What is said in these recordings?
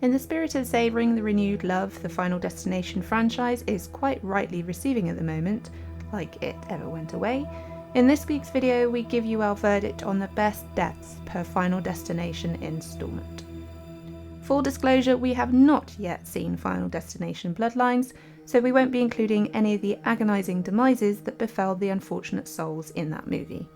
In the spirit of savouring the renewed love the Final Destination franchise is quite rightly receiving at the moment, like it ever went away, in this week's video we give you our verdict on the best deaths per Final Destination instalment. Full disclosure, we have not yet seen Final Destination Bloodlines, so we won't be including any of the agonising demises that befell the unfortunate souls in that movie.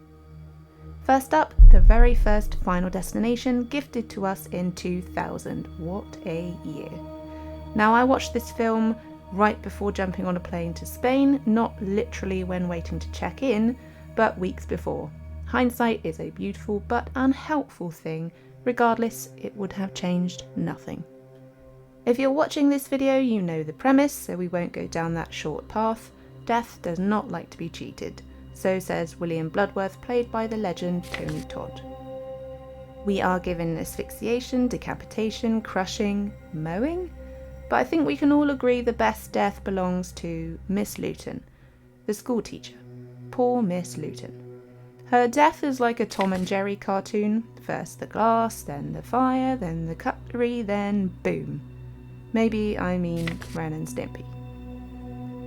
First up, the very first Final Destination, gifted to us in 2000. What a year. Now, I watched this film right before jumping on a plane to Spain, not literally when waiting to check in, but weeks before. Hindsight is a beautiful but unhelpful thing. Regardless, it would have changed nothing. If you're watching this video, you know the premise, so we won't go down that short path. Death does not like to be cheated. So says William Bloodworth, played by the legend Tony Todd. We are given asphyxiation, decapitation, crushing, mowing? But I think we can all agree the best death belongs to Miss Luton, the school teacher. Poor Miss Luton. Her death is like a Tom and Jerry cartoon. First the glass, then the fire, then the cutlery, then boom. Maybe I mean Ren and Stimpy.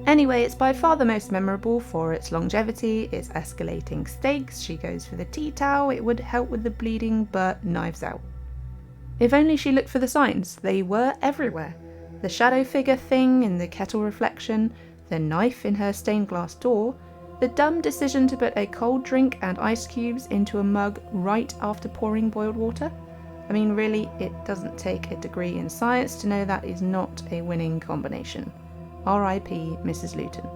Anyway, it's by far the most memorable for its longevity, its escalating stakes. She goes for the tea towel, it would help with the bleeding, but knives out. If only she looked for the signs, they were everywhere. The shadow figure thing in the kettle reflection, the knife in her stained glass door, the dumb decision to put a cold drink and ice cubes into a mug right after pouring boiled water. I mean, really, it doesn't take a degree in science to know that is not a winning combination. R.I.P. Mrs. Luton.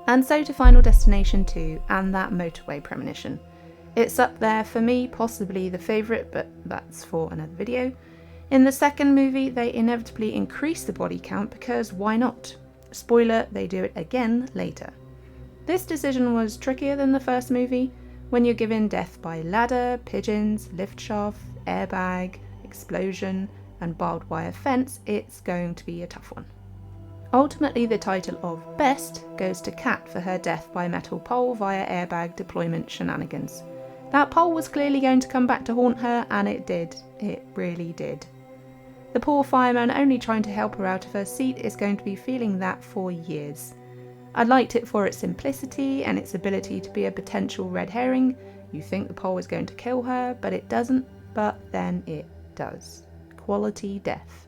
And so to Final Destination 2 and that motorway premonition. It's up there for me, possibly the favourite, but that's for another video. In the second movie, they inevitably increase the body count because why not? Spoiler, they do it again later. This decision was trickier than the first movie. When you're given death by ladder, pigeons, lift shaft, airbag, explosion, and barbed wire fence, it's going to be a tough one. Ultimately, the title of Best goes to Kat for her death by metal pole via airbag deployment shenanigans. That pole was clearly going to come back to haunt her, and it did. It really did. The poor fireman only trying to help her out of her seat is going to be feeling that for years. I liked it for its simplicity and its ability to be a potential red herring. You think the pole is going to kill her, but it doesn't, but then it does. Quality death.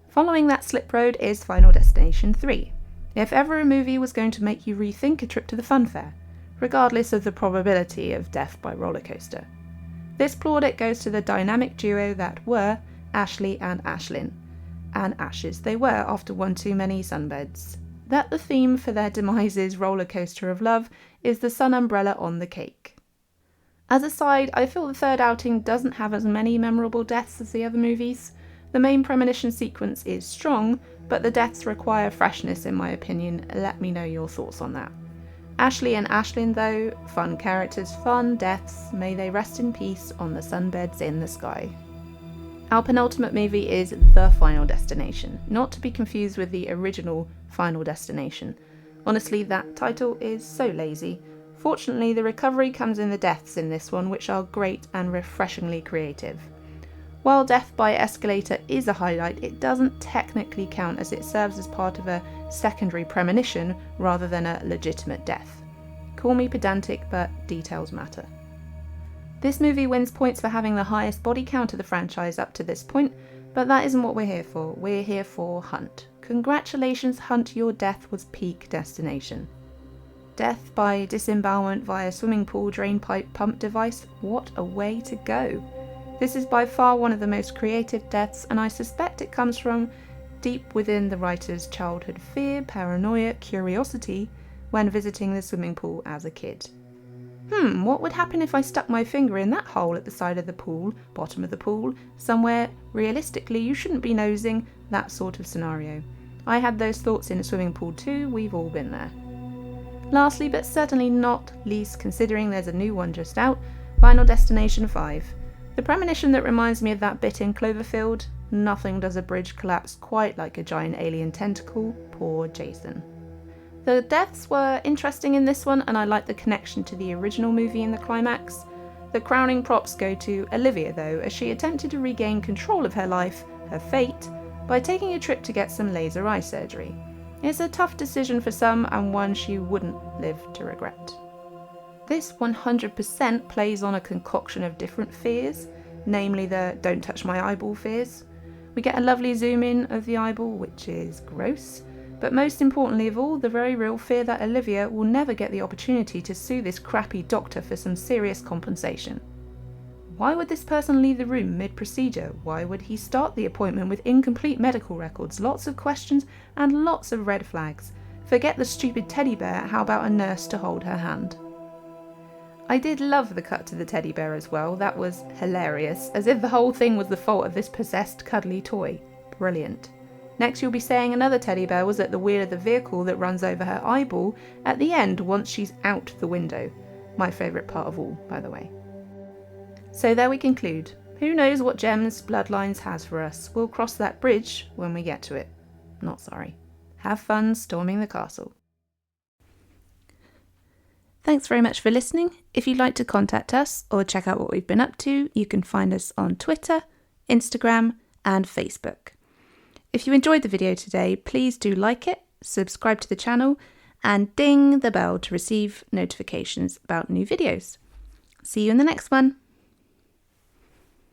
Following that slip road is Final Destination 3. If ever a movie was going to make you rethink a trip to the fun fair, regardless of the probability of death by roller coaster. This plaudit goes to the dynamic duo that were Ashley and Ashlyn. And ashes they were after one too many sunbeds. That the theme for their demises roller coaster of love is the sun umbrella on the cake. As a side, I feel the third outing doesn't have as many memorable deaths as the other movies. The main premonition sequence is strong, but the deaths require freshness in my opinion. Let me know your thoughts on that. Ashley and Ashlyn though, fun characters, fun deaths, may they rest in peace on the sunbeds in the sky. Our penultimate movie is The Final Destination, not to be confused with the original Final Destination. Honestly, that title is so lazy. Fortunately, the recovery comes in the deaths in this one, which are great and refreshingly creative. While death by escalator is a highlight, it doesn't technically count as it serves as part of a secondary premonition rather than a legitimate death. Call me pedantic, but details matter. This movie wins points for having the highest body count of the franchise up to this point, but that isn't what we're here for. We're here for Hunt. Congratulations, Hunt, your death was peak destination. Death by disembowelment via swimming pool drain pipe pump device, what a way to go. This is by far one of the most creative deaths, and I suspect it comes from deep within the writer's childhood fear, paranoia, curiosity when visiting the swimming pool as a kid. What would happen if I stuck my finger in that hole at the side of the pool, bottom of the pool, somewhere realistically you shouldn't be nosing, that sort of scenario. I had those thoughts in a swimming pool too, we've all been there. Lastly, but certainly not least, considering there's a new one just out, Final Destination 5. The premonition that reminds me of that bit in Cloverfield, nothing does a bridge collapse quite like a giant alien tentacle, poor Jason. The deaths were interesting in this one, and I like the connection to the original movie in the climax. The crowning props go to Olivia though, as she attempted to regain control of her life her fate by taking a trip to get some laser eye surgery. It's a tough decision for some and one she wouldn't live to regret. This 100% plays on a concoction of different fears, namely the don't touch my eyeball fears. We get a lovely zoom in of the eyeball, which is gross, but most importantly of all, the very real fear that Olivia will never get the opportunity to sue this crappy doctor for some serious compensation. Why would this person leave the room mid-procedure? Why would he start the appointment with incomplete medical records, lots of questions and lots of red flags? Forget the stupid teddy bear, how about a nurse to hold her hand? I did love the cut to the teddy bear as well. That was hilarious, as if the whole thing was the fault of this possessed cuddly toy. Brilliant. Next you'll be saying another teddy bear was at the wheel of the vehicle that runs over her eyeball at the end once she's out the window. My favourite part of all, by the way. So there we conclude. Who knows what gems Bloodlines has for us? We'll cross that bridge when we get to it. Not sorry. Have fun storming the castle. Thanks very much for listening. If you'd like to contact us or check out what we've been up to, you can find us on Twitter, Instagram, and Facebook. If you enjoyed the video today, please do like it, subscribe to the channel, and ding the bell to receive notifications about new videos. See you in the next one.